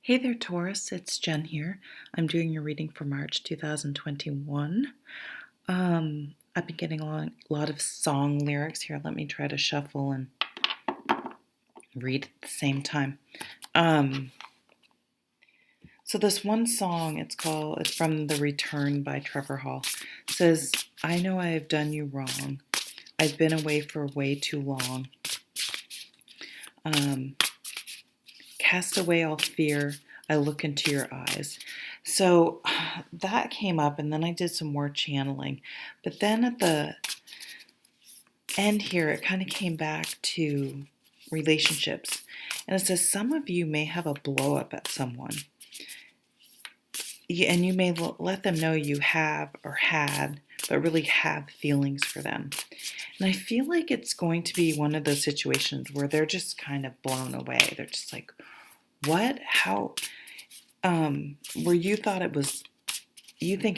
Hey there, Taurus. It's Jen here. I'm doing your reading for March 2021. I've been getting a lot of song lyrics here. Let me try to shuffle and read at the same time. So this one song, it's from The Return by Trevor Hall. It says, I know I have done you wrong. I've been away for way too long. Cast away all fear. I look into your eyes. So that came up, and then I did some more channeling. But then at the end here, it kind of came back to relationships. And it says, some of you may have a blow up at someone. And you may let them know you have or had, but really have feelings for them. And I feel like it's going to be one of those situations where they're just kind of blown away. They're just like, what? How? Where you think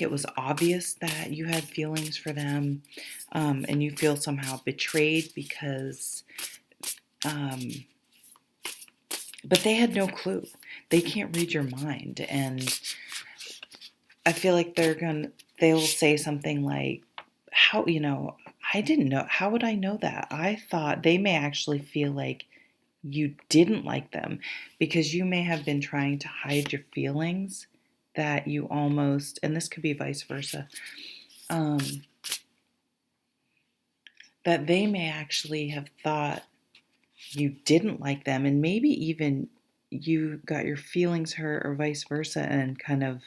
it was obvious that you had feelings for them, and you feel somehow betrayed because, but they had no clue. They can't read your mind, and I feel like they'll say something like, how, I didn't know, how would I know that? I thought they may actually feel like you didn't like them because you may have been trying to hide your feelings that you almost, and this could be vice versa, that they may actually have thought you didn't like them, and maybe even you got your feelings hurt or vice versa and kind of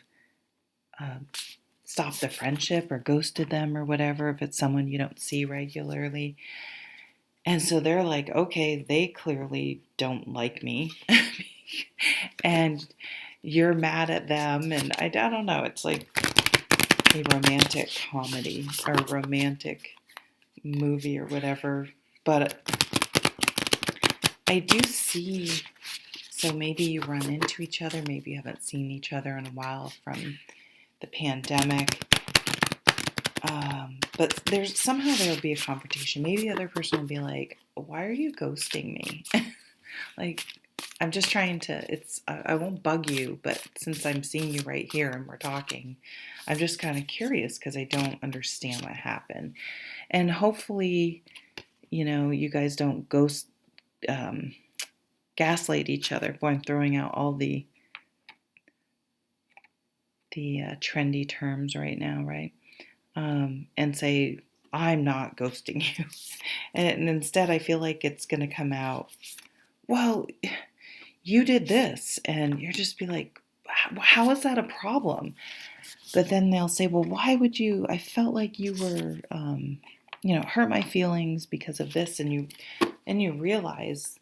stopped the friendship or ghosted them or whatever if it's someone you don't see regularly. And so they're like, okay, they clearly don't like me. And you're mad at them. And I don't know. It's like a romantic comedy or romantic movie or whatever. But I do see, so maybe you run into each other. Maybe you haven't seen each other in a while from the pandemic. But there'll be a confrontation. Maybe the other person will be like, why are you ghosting me? Like, I'm just trying to, I won't bug you, but since I'm seeing you right here and we're talking, I'm just kind of curious because I don't understand what happened. And hopefully, you guys don't gaslight each other. Boy, I'm throwing out all the trendy terms right now, right? And say, I'm not ghosting you. And instead, I feel like it's going to come out, well, you did this. And you'll just be like, how is that a problem? But then they'll say, well, why would you? I felt like you were, hurt my feelings because of this. And you realize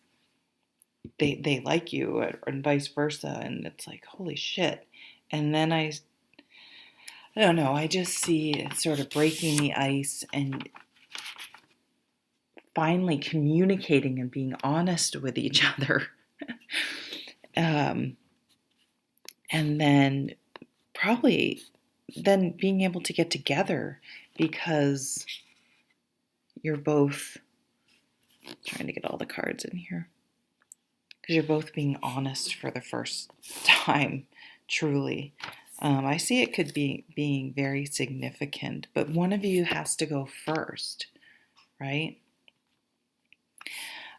they like you, and vice versa. And it's like, holy shit. And then I don't know, I just see it sort of breaking the ice and finally communicating and being honest with each other. And then probably then being able to get together because you're both trying to get all the cards in here. Because you're both being honest for the first time, truly. I see it could be being very significant, but one of you has to go first, right?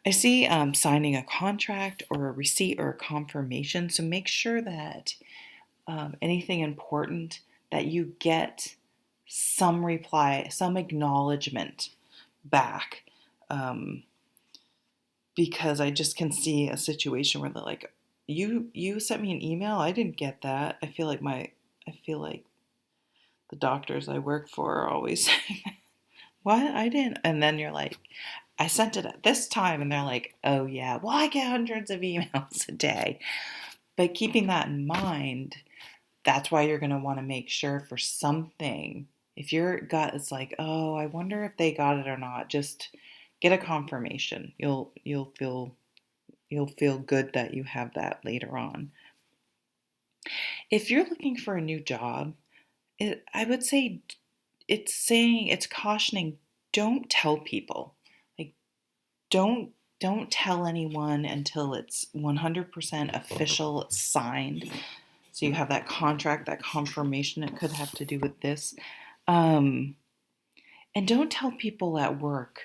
I see signing a contract or a receipt or a confirmation. So make sure that anything important that you get some reply, some acknowledgement back. Because I just can see a situation where they're like, you sent me an email, I didn't get that. I feel like the doctors I work for are always saying, what? I didn't. And then you're like, I sent it at this time. And they're like, oh yeah, well, I get hundreds of emails a day. But keeping that in mind, that's why you're going to want to make sure for something. If your gut is like, oh, I wonder if they got it or not, just get a confirmation. You'll feel good that you have that later on. If you're looking for a new job, I would say it's cautioning, don't tell people. Like, don't don't tell anyone until it's 100% official, it's signed. So you have that contract, that confirmation. It could have to do with this. And don't tell people at work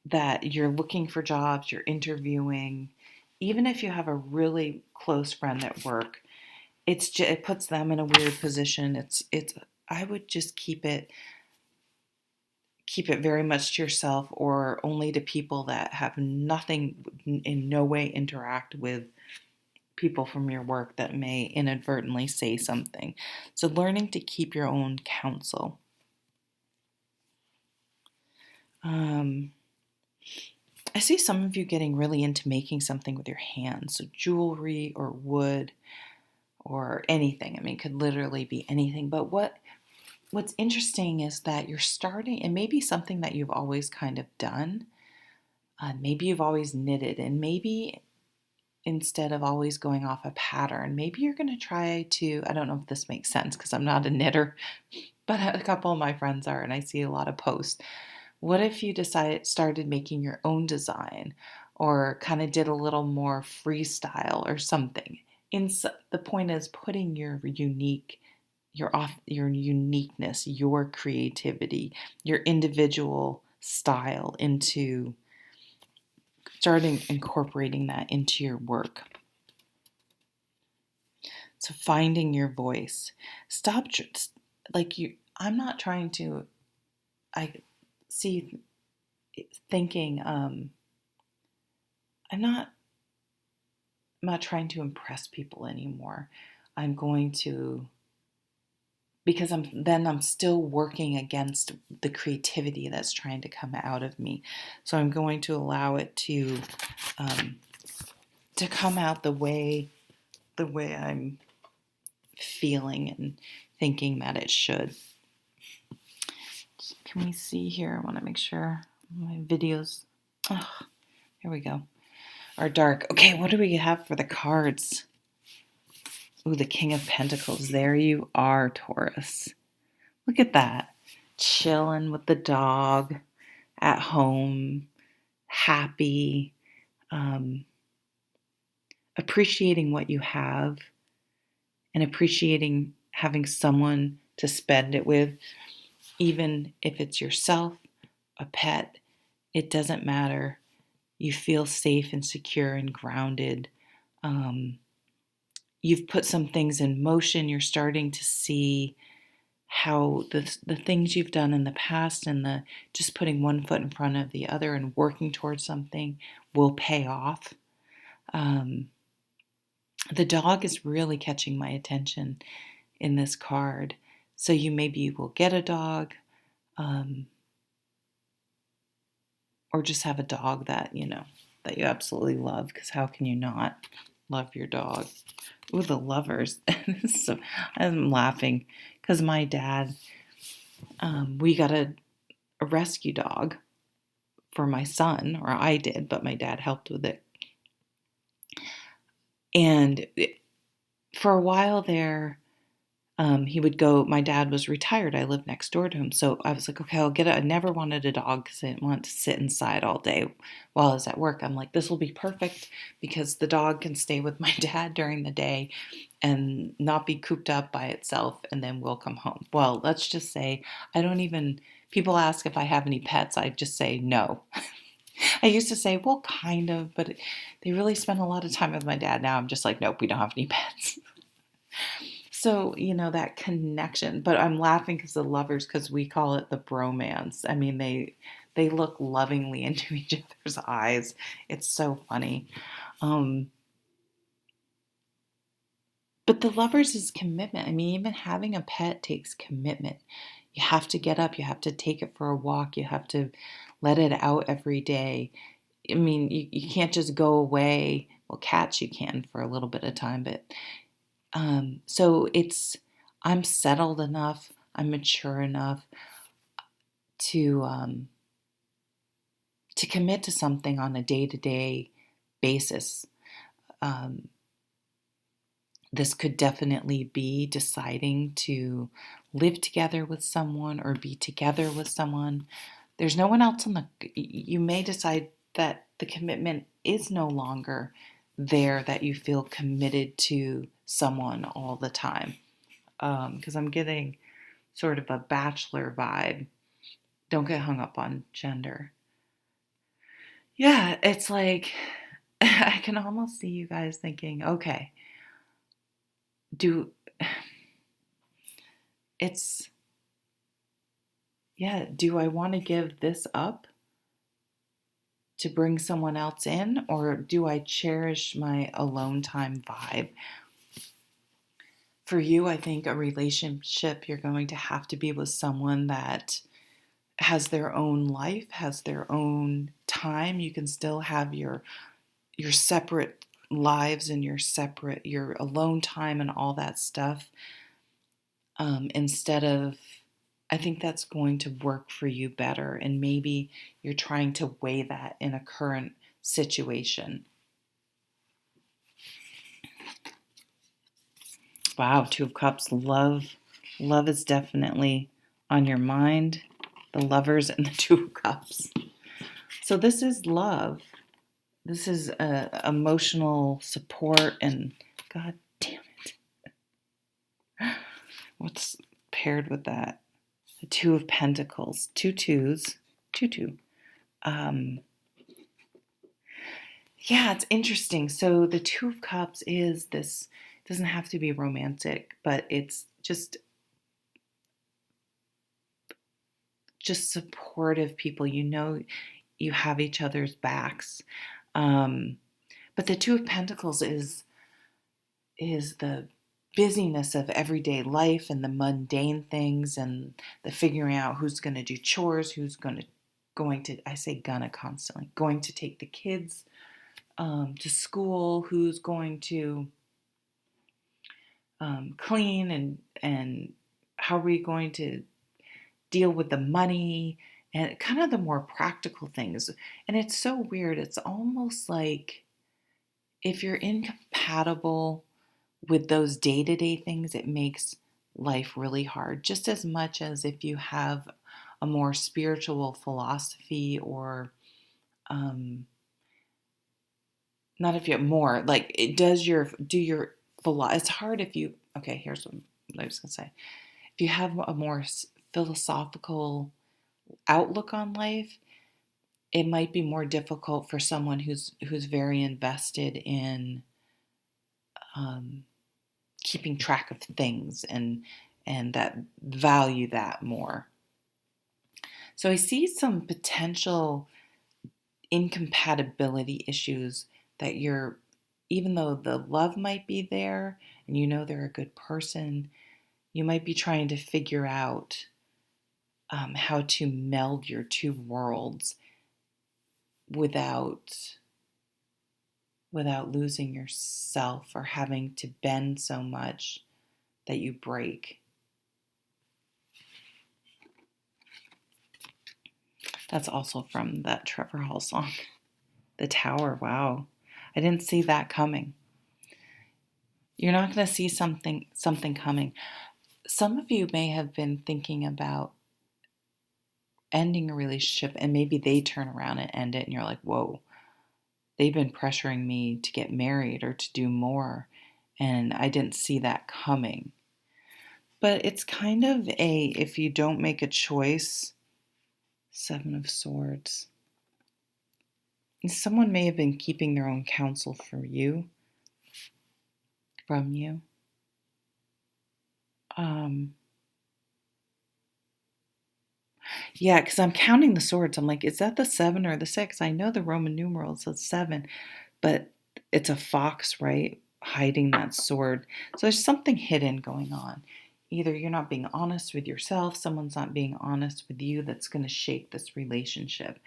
that you're looking for jobs, you're interviewing. Even if you have a really close friend at work, it puts them in a weird position. I would just keep it very much to yourself, or only to people that have nothing, in no way interact with people from your work that may inadvertently say something. So learning to keep your own counsel. I see some of you getting really into making something with your hands, so jewelry or wood or anything. I mean, it could literally be anything. But what's interesting is that you're starting, and maybe something that you've always kind of done. Maybe you've always knitted, and maybe instead of always going off a pattern, maybe you're going to try to, I don't know if this makes sense because I'm not a knitter, but a couple of my friends are, and I see a lot of posts. What if you started making your own design, or kind of did a little more freestyle or something? The point is putting your uniqueness, your creativity, your individual style into starting incorporating that into your work. So finding your voice. Stop I'm not trying to, I see thinking, I'm not trying to impress people anymore. I'm going to, because I'm still working against the creativity that's trying to come out of me. So I'm going to allow it to come out the way I'm feeling and thinking that it should. Can we see here? I want to make sure my videos, here we go, are dark. Okay, what do we have for the cards? Ooh, the King of Pentacles. There you are, Taurus. Look at that. Chilling with the dog, at home, happy, appreciating what you have, and appreciating having someone to spend it with. Even if it's yourself, a pet, it doesn't matter. You feel safe and secure and grounded. You've put some things in motion. You're starting to see how the things you've done in the past, and the just putting one foot in front of the other and working towards something will pay off. The dog is really catching my attention in this card. So you maybe will get a dog, or just have a dog that that you absolutely love, because how can you not love your dog? Ooh, the lovers. So I'm laughing because my dad, we got a rescue dog for my son, or I did, but my dad helped with it. And for a while there, he would go, my dad was retired. I lived next door to him. So I was like, okay, I'll get it. I never wanted a dog because I didn't want to sit inside all day while I was at work. I'm like, this will be perfect because the dog can stay with my dad during the day and not be cooped up by itself, and then we'll come home. Well, let's just say people ask if I have any pets. I just say no. I used to say, well, kind of, but they really spend a lot of time with my dad. Now I'm just like, nope, we don't have any pets. So, that connection, but I'm laughing because the lovers, because we call it the bromance. I mean, they look lovingly into each other's eyes. It's so funny. But the lovers is commitment. I mean, even having a pet takes commitment. You have to get up, you have to take it for a walk, you have to let it out every day. I mean, you can't just go away. Well, cats you can for a little bit of time, but so I'm settled enough, I'm mature enough to commit to something on a day-to-day basis. This could definitely be deciding to live together with someone or be together with someone. There's no one else you may decide that the commitment is no longer there, that you feel committed to someone all the time. Because I'm getting sort of a bachelor vibe. Don't get hung up on gender. Yeah, it's like I can almost see you guys thinking, okay, do it's yeah, do I want to give this up to bring someone else in, or do I cherish my alone time vibe? For you, I think a relationship, you're going to have to be with someone that has their own life, has their own time. You can still have your separate lives and your alone time and all that stuff. Instead of, I think that's going to work for you better. And maybe you're trying to weigh that in a current situation. Wow, Two of Cups, love is definitely on your mind. The Lovers and the Two of Cups. So this is love. This is emotional support and God damn it. What's paired with that? The Two of Pentacles. Two twos. Two. Yeah, it's interesting. So the Two of Cups is this, it doesn't have to be romantic, but it's just supportive people. You know, you have each other's backs. But the Two of Pentacles is the busyness of everyday life and the mundane things and the figuring out who's going to do chores, who's going to I say gonna constantly going to take the kids to school, who's going to clean, and how are we going to deal with the money and kind of the more practical things. And it's so weird. It's almost like if you're incompatible with those day-to-day things, it makes life really hard. Just as much as if you have a more spiritual philosophy, or not if you have more, like it does it's hard if you, okay, here's what I was gonna say. If you have a more philosophical outlook on life, it might be more difficult for someone who's very invested in keeping track of things and that value that more. So I see some potential incompatibility issues that you're, even though the love might be there and you know they're a good person, you might be trying to figure out how to meld your two worlds without losing yourself or having to bend so much that you break. That's also from that Trevor Hall song, The Tower. Wow. I didn't see that coming. You're not going to see something coming. Some of you may have been thinking about ending a relationship, and maybe they turn around and end it and you're like, whoa, they've been pressuring me to get married or to do more, and I didn't see that coming. But it's kind of if you don't make a choice, Seven of Swords. Someone may have been keeping their own counsel from you. Yeah, because I'm counting the swords. I'm like, is that the 7 or the 6? I know the Roman numeral says 7, but it's a fox, right? Hiding that sword. So there's something hidden going on. Either you're not being honest with yourself, someone's not being honest with you, that's going to shape this relationship.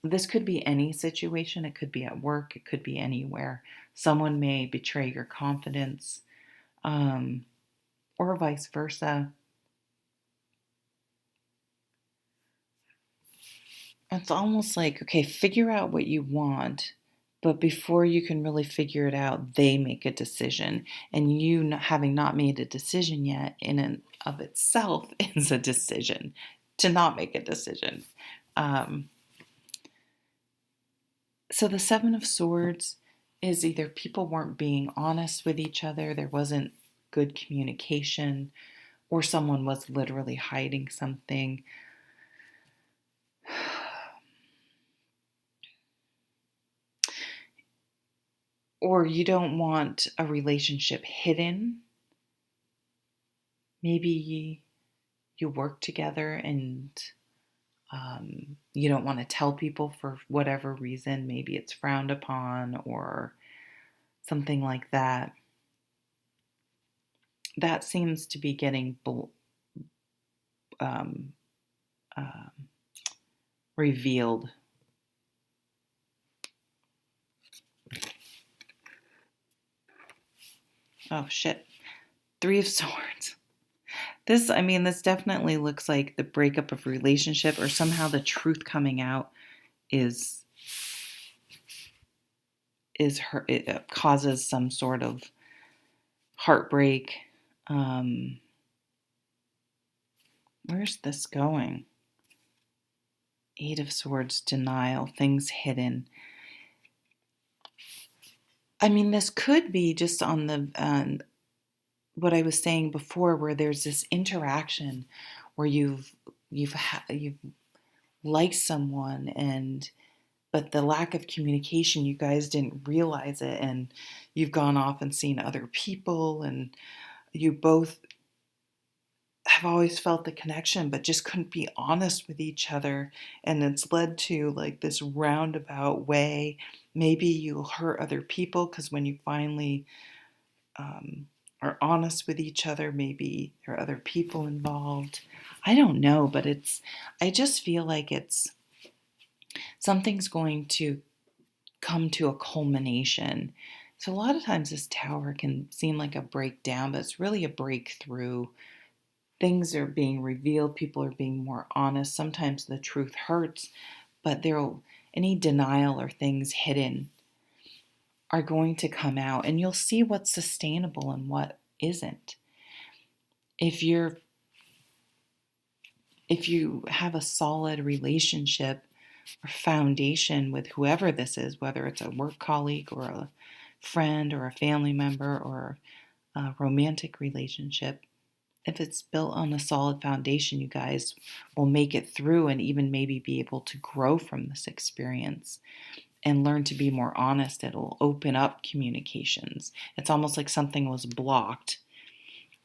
This could be any situation. It could be at work. It could be anywhere. Someone may betray your confidence, or vice versa. It's almost like, okay, figure out what you want, but before you can really figure it out, they make a decision. And you having not made a decision yet, in and of itself, is a decision to not make a decision. So the Seven of Swords is either people weren't being honest with each other, there wasn't good communication, or someone was literally hiding something. Or you don't want a relationship hidden. Maybe you work together and you don't want to tell people for whatever reason. Maybe it's frowned upon or something like that. That seems to be getting um, uh, revealed. Oh shit. Three of Swords. This definitely looks like the breakup of relationship, or somehow the truth coming out is it causes some sort of heartbreak. Um, where's this going? Eight of Swords, denial, things hidden. This could be just on the what I was saying before, where there's this interaction where you've liked someone, and but the lack of communication, you guys didn't realize it, and you've gone off and seen other people, and you both have always felt the connection but just couldn't be honest with each other, and it's led to like this roundabout way. Maybe you'll hurt other people because when you finally um, are honest with each other, maybe there are other people involved. I don't know, but I just feel like it's something's going to come to a culmination. So a lot of times this tower can seem like a breakdown, but it's really a breakthrough. Things are being revealed, people are being more honest. Sometimes the truth hurts, but any denial or things hidden are going to come out, and you'll see what's sustainable and what isn't. If you have a solid relationship or foundation with whoever this is, whether it's a work colleague or a friend or a family member or a romantic relationship, if it's built on a solid foundation, you guys will make it through and even maybe be able to grow from this experience and learn to be more honest. It'll open up communications. It's almost like something was blocked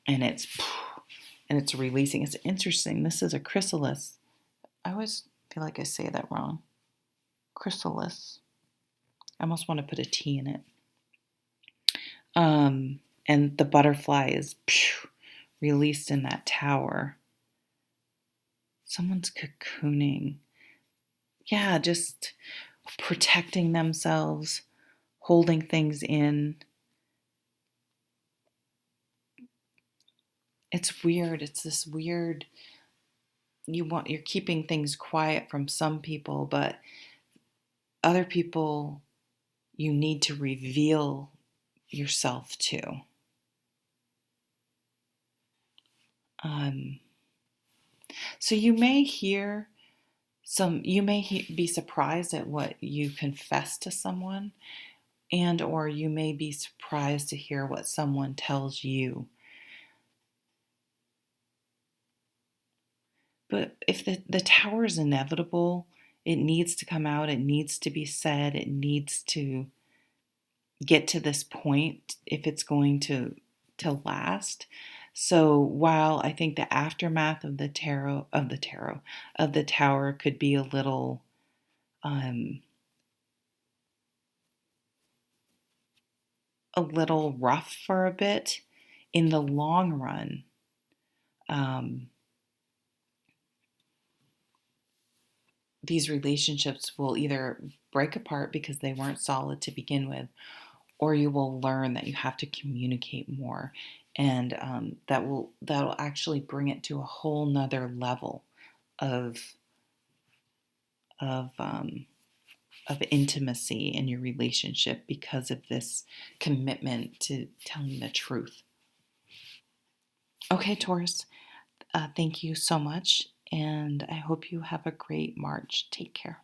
and it's releasing. It's interesting. This is a chrysalis. I always feel like I say that wrong. Chrysalis. I almost want to put a T in it. And the butterfly is released in that tower. Someone's cocooning. Yeah, just protecting themselves, holding things in. It's weird. It's this weird, you're keeping things quiet from some people, but other people you need to reveal yourself to. So you may be surprised at what you confess to someone, and or you may be surprised to hear what someone tells you. But if the tower is inevitable, it needs to come out, it needs to be said, it needs to get to this point if it's going to last. So while I think the aftermath of the tower could be a little rough for a bit, in the long run, these relationships will either break apart because they weren't solid to begin with, or you will learn that you have to communicate more, and that'll actually bring it to a whole nother level of of um, of intimacy in your relationship because of this commitment to telling the truth. Okay, Taurus, thank you so much, and I hope you have a great March. Take care.